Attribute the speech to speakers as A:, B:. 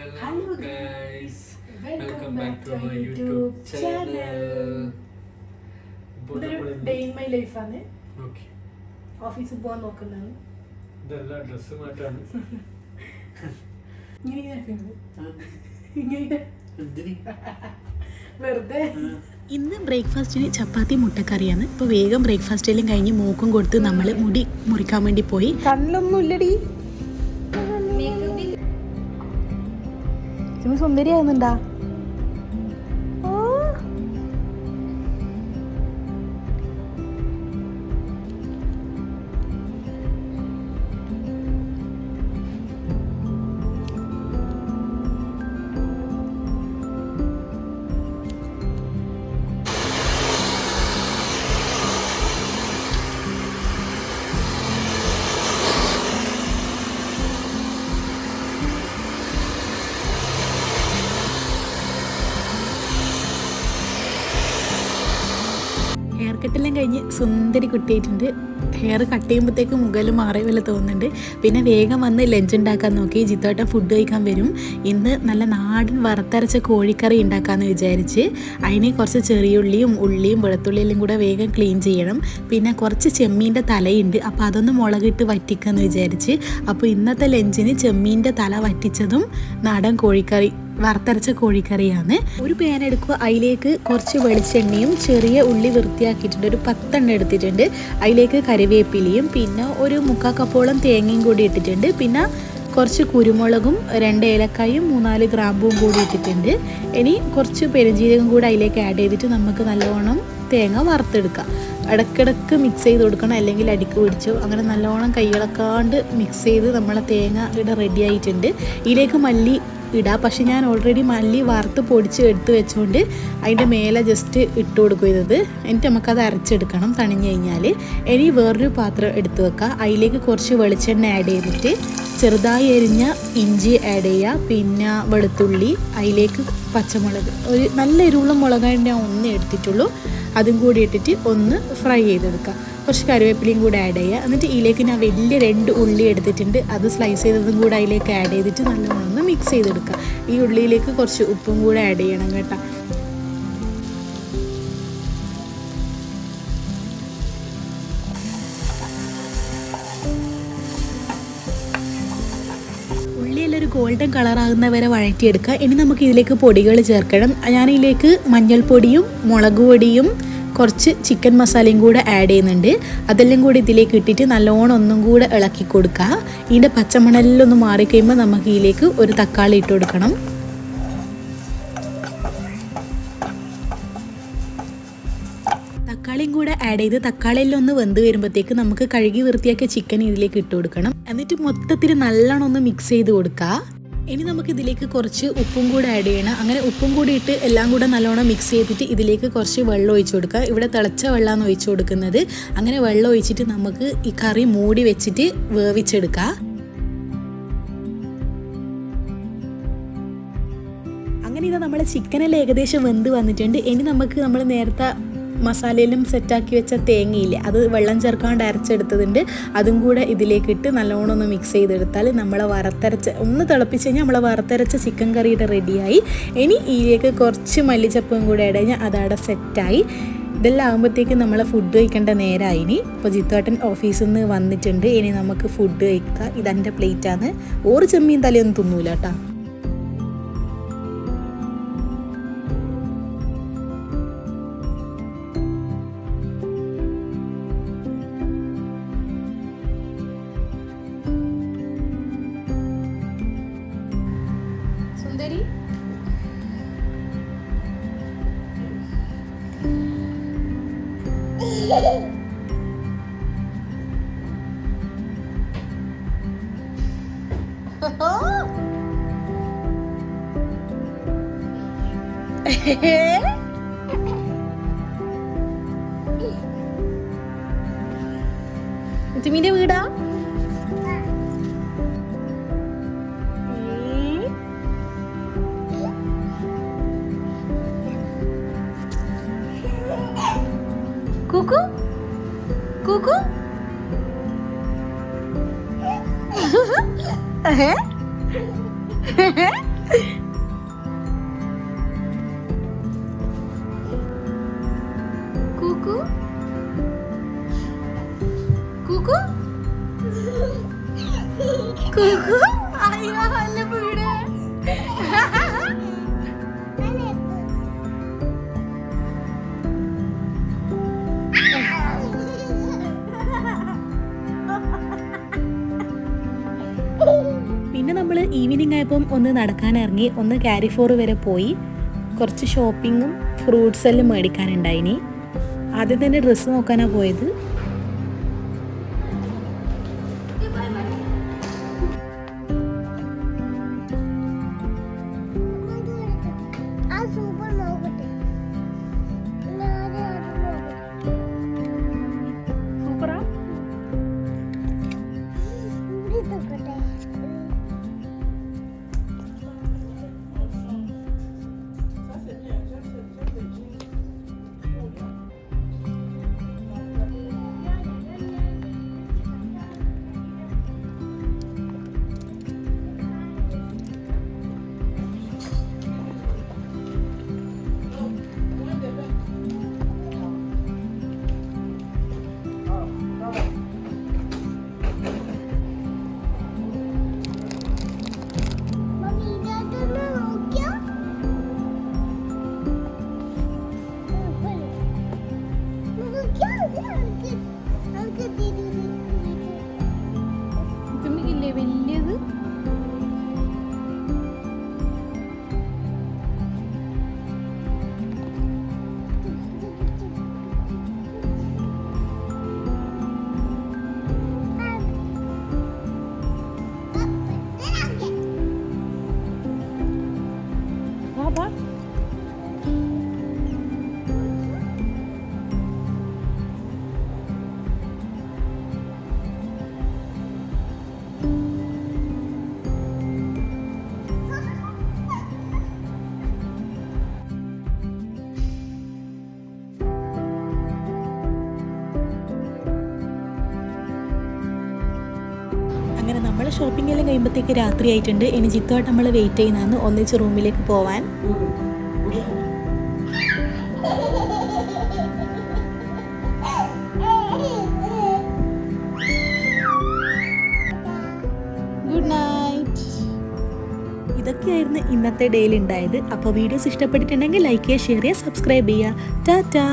A: Hello guys, welcome back to my YouTube channel. ഇതൊരു day in my life ആണ്. ഓഫീസിൽ പോകാൻ നോക്കുന്നതാണ്.
B: ഇതെല്ലാം ഡ്രസ് മാറ്റാണ്.
A: വെറുതെ
C: ഇന്ന് ബ്രേക്ക്ഫാസ്റ്റിന് ചപ്പാത്തി മുട്ടക്കറിയാണ്. ഇപ്പോൾ വേഗം ബ്രേക്ക്ഫാസ്റ്റ് എല്ലാം കഴിഞ്ഞ് മൂക്കും കൊടുത്ത് നമ്മൾ മുടി മുറിക്കാൻ വേണ്ടി പോയി.
A: കണ്ണിലൊന്നും ഇല്ലടി. സുന്ദരിയാകുന്നുണ്ടാ?
C: ഹെയർ കട്ടെല്ലാം കഴിഞ്ഞ് സുന്ദരി കുട്ടിയായിട്ടുണ്ട്. ഹെയർ കട്ട് ചെയ്യുമ്പോഴത്തേക്ക് മുകളിൽ മാറിയ പോലെ തോന്നുന്നുണ്ട്. പിന്നെ വേഗം വന്ന് ലഞ്ച് ഉണ്ടാക്കാൻ നോക്കി. ജിത്തോട്ടൻ ഫുഡ് കഴിക്കാൻ വരും. ഇന്ന് നല്ല നാടൻ വറുത്തരച്ച കോഴിക്കറി ഉണ്ടാക്കാമെന്ന് വിചാരിച്ച് അതിന് കുറച്ച് ചെറിയുള്ളിയും ഉള്ളിയും വെളുത്തുള്ളിയെല്ലാം കൂടെ വേഗം ക്ലീൻ ചെയ്യണം. പിന്നെ കുറച്ച് ചെമ്മീൻ്റെ തലയുണ്ട്, അപ്പോൾ അതൊന്ന് മുളകിട്ട് വറ്റിക്കാമെന്ന് വിചാരിച്ച്. അപ്പോൾ ഇന്നത്തെ ലഞ്ചിന് ചെമ്മീൻ്റെ തല വറ്റിച്ചതും നാടൻ കോഴിക്കറി വറുത്തരച്ച കോഴിക്കറിയാണ്. ഒരു പാൻ എടുക്കുക, അതിലേക്ക് കുറച്ച് വെളിച്ചെണ്ണയും ചെറിയ ഉള്ളി വൃത്തിയാക്കിയിട്ടുണ്ട്, ഒരു 10 എണ്ണം എടുത്തിട്ടുണ്ട്. അതിലേക്ക് കറിവേപ്പിലയും പിന്നെ ഒരു 3/4 കപ്പോളം തേങ്ങയും കൂടി ഇട്ടിട്ടുണ്ട്. പിന്നെ കുറച്ച് കുരുമുളകും 2 ഏലക്കായും 3-4 ഗ്രാമ്പും കൂടി ഇട്ടിട്ടുണ്ട്. ഇനി കുറച്ച് പെരുംജീരകം കൂടി അതിലേക്ക് ആഡ് ചെയ്തിട്ട് നമുക്ക് നല്ലോണം തേങ്ങ വറുത്തെടുക്കാം. ഇടയ്ക്കിടയ്ക്ക് മിക്സ് ചെയ്ത് കൊടുക്കണം, അല്ലെങ്കിൽ അടിക്ക് പിടിച്ചു. അങ്ങനെ നല്ലോണം കൈകളക്കാണ്ട് മിക്സ് ചെയ്ത് നമ്മളെ തേങ്ങ ഇവിടെ റെഡി ആയിട്ടുണ്ട്. ഇതിലേക്ക് മല്ലി ഇടാം, പക്ഷെ ഞാൻ ഓൾറെഡി മല്ലി വറുത്ത് പൊടിച്ച് എടുത്ത് വെച്ചുകൊണ്ട് അതിൻ്റെ മേലെ ജസ്റ്റ് ഇട്ട് കൊടുക്കും ഇത്. എന്നിട്ട് നമുക്കത് അരച്ചെടുക്കണം തണിഞ്ഞ് കഴിഞ്ഞാൽ. ഇനി വേറൊരു പാത്രം എടുത്ത് വെക്കുക, അതിലേക്ക് കുറച്ച് വെളിച്ചെണ്ണ ആഡ് ചെയ്തിട്ട് ചെറുതായി എരിഞ്ഞ ഇഞ്ചി ആഡ് ചെയ്യുക, പിന്നെ വെളുത്തുള്ളി, അതിലേക്ക് പച്ചമുളക്, ഒരു നല്ല എരിവുള്ള മുളകാണ് ഞാൻ ഒന്നേ എടുത്തിട്ടുള്ളൂ, അതും കൂടി ഇട്ടിട്ട് ഒന്ന് ഫ്രൈ ചെയ്തെടുക്കുക. കുറച്ച് കറിവേപ്പിലയും കൂടെ ആഡ് ചെയ്യുക. എന്നിട്ട് ഇതിലേക്ക് ഞാൻ വലിയ 2 ഉള്ളി എടുത്തിട്ടുണ്ട്, അത് സ്ലൈസ് ചെയ്തതും കൂടെ അതിലേക്ക് ആഡ് ചെയ്തിട്ട് നല്ലോണം ഒന്ന് മിക്സ് ചെയ്തെടുക്കുക. ഈ ഉള്ളിയിലേക്ക് കുറച്ച് ഉപ്പും കൂടെ ആഡ് ചെയ്യണം കേട്ടോ. ഉള്ളിയെല്ലാം ഒരു ഗോൾഡൻ കളറാകുന്ന വരെ വഴറ്റിയെടുക്കുക. ഇനി നമുക്ക് ഇതിലേക്ക് പൊടികൾ ചേർക്കണം. ഞാനിതിലേക്ക് മഞ്ഞൾപ്പൊടിയും മുളക് പൊടിയും കുറച്ച് ചിക്കൻ മസാലയും കൂടെ ആഡ് ചെയ്യുന്നുണ്ട്. അതെല്ലാം കൂടി ഇതിലേക്ക് ഇട്ടിട്ട് നല്ലോണം ഒന്നും കൂടെ ഇളക്കി കൊടുക്കുക. ഇതിൻ്റെ പച്ചമണെല്ലാം ഒന്ന് മാറിക്കഴിയുമ്പോൾ നമുക്ക് ഇതിലേക്ക് ഒരു തക്കാളി ഇട്ട് കൊടുക്കണം. തക്കാളിയും കൂടെ ആഡ് ചെയ്ത് തക്കാളിയെല്ലാം ഒന്ന് വെന്ത് വരുമ്പോഴത്തേക്ക് നമുക്ക് കഴുകി വൃത്തിയാക്കിയ ചിക്കൻ ഇതിലേക്ക് ഇട്ട് കൊടുക്കണം. എന്നിട്ട് മൊത്തത്തിൽ നല്ലോണം ഒന്ന് മിക്സ് ചെയ്ത് കൊടുക്കുക. ഇനി നമുക്ക് ഇതിലേക്ക് കുറച്ച് ഉപ്പും കൂടെ ആഡ് ചെയ്യണം. അങ്ങനെ ഉപ്പും കൂടി ഇട്ട് എല്ലാം കൂടെ നല്ലോണം മിക്സ് ചെയ്തിട്ട് ഇതിലേക്ക് കുറച്ച് വെള്ളം ഒഴിച്ച് കൊടുക്കുക. ഇവിടെ തിളച്ച വെള്ളമാണ് ഒഴിച്ച് കൊടുക്കുന്നത്. അങ്ങനെ വെള്ളം ഒഴിച്ചിട്ട് നമുക്ക് ഈ കറി മൂടി വെച്ചിട്ട് വേവിച്ചെടുക്കുക. അങ്ങനെ ഇത് നമ്മൾ ചിക്കനെല്ലാം ഏകദേശം വെന്ത് വന്നിട്ടുണ്ട്. ഇനി നമുക്ക് നമ്മൾ നേരത്തെ മസാലയിലും സെറ്റാക്കി വെച്ച തേങ്ങയില്ലേ, അത് വെള്ളം ചേർക്കാണ്ട് അരച്ചെടുത്തതുണ്ട്, അതും കൂടെ ഇതിലേക്ക് ഇട്ട് നല്ലോണം ഒന്ന് മിക്സ് ചെയ്തെടുത്താൽ നമ്മളെ വറുത്തരച്ച ഒന്ന് തിളപ്പിച്ച് കഴിഞ്ഞാൽ നമ്മളെ വറുത്തരച്ച ചിക്കൻ കറിയുടെ റെഡിയായി. ഇനി ഇതിലേക്ക് കുറച്ച് മല്ലിച്ചപ്പും കൂടെ ആഡ് കഴിഞ്ഞാൽ അതവിടെ സെറ്റായി. ഇതെല്ലാം ആകുമ്പോഴത്തേക്കും നമ്മളെ ഫുഡ് കഴിക്കേണ്ട നേരമായി. ഇനി ഇപ്പോൾ ജിത്തോട്ടൻ ഓഫീസിൽ നിന്ന് വന്നിട്ടുണ്ട്. ഇനി നമുക്ക് ഫുഡ് കഴിക്കുക. ഇതെൻ്റെ പ്ലേറ്റാണ്. ഓറ് ചെമ്മീൻ തലയൊന്നും തിന്നൂല കേട്ടോ.
A: സുന്ദരി തുമ്മിന്റെ വീടാ? കുക്കു കുക്കു
C: കൂക്കു കൂക്കു കൂക്കു അയ്യോ അല്ല വീട് പിന്നെ നമ്മൾ ഈവനിങ് ആയപ്പം ഒന്ന് നടക്കാൻ ഇറങ്ങി, ഒന്ന് കാരിഫോർ വരെ പോയി. കുറച്ച് ഷോപ്പിങ്ങും ഫ്രൂട്ട്സ് എല്ലാം മേടിക്കാനുണ്ടായിനി. ആദ്യം തന്നെ ഡ്രസ്സ് നോക്കാനാണ് പോയത്. വലിയത് അങ്ങനെ നമ്മൾ ഷോപ്പിംഗ് എല്ലാം കഴിയുമ്പോഴത്തേക്ക് രാത്രി ആയിട്ടുണ്ട്. ഇനി ജിത്തുമായിട്ട് നമ്മൾ വെയിറ്റ് ചെയ്യുന്നതാണ് ഒന്നിച്ച് റൂമിലേക്ക് പോവാൻ. Good night. ഇതൊക്കെയായിരുന്നു ഇന്നത്തെ ഡേയിൽ ഉണ്ടായത്. അപ്പോൾ വീഡിയോസ് ഇഷ്ടപ്പെട്ടിട്ടുണ്ടെങ്കിൽ ലൈക്ക് ചെയ്യുക, ഷെയർ ചെയ്യുക, സബ്സ്ക്രൈബ് ചെയ്യുക. ടാറ്റാ.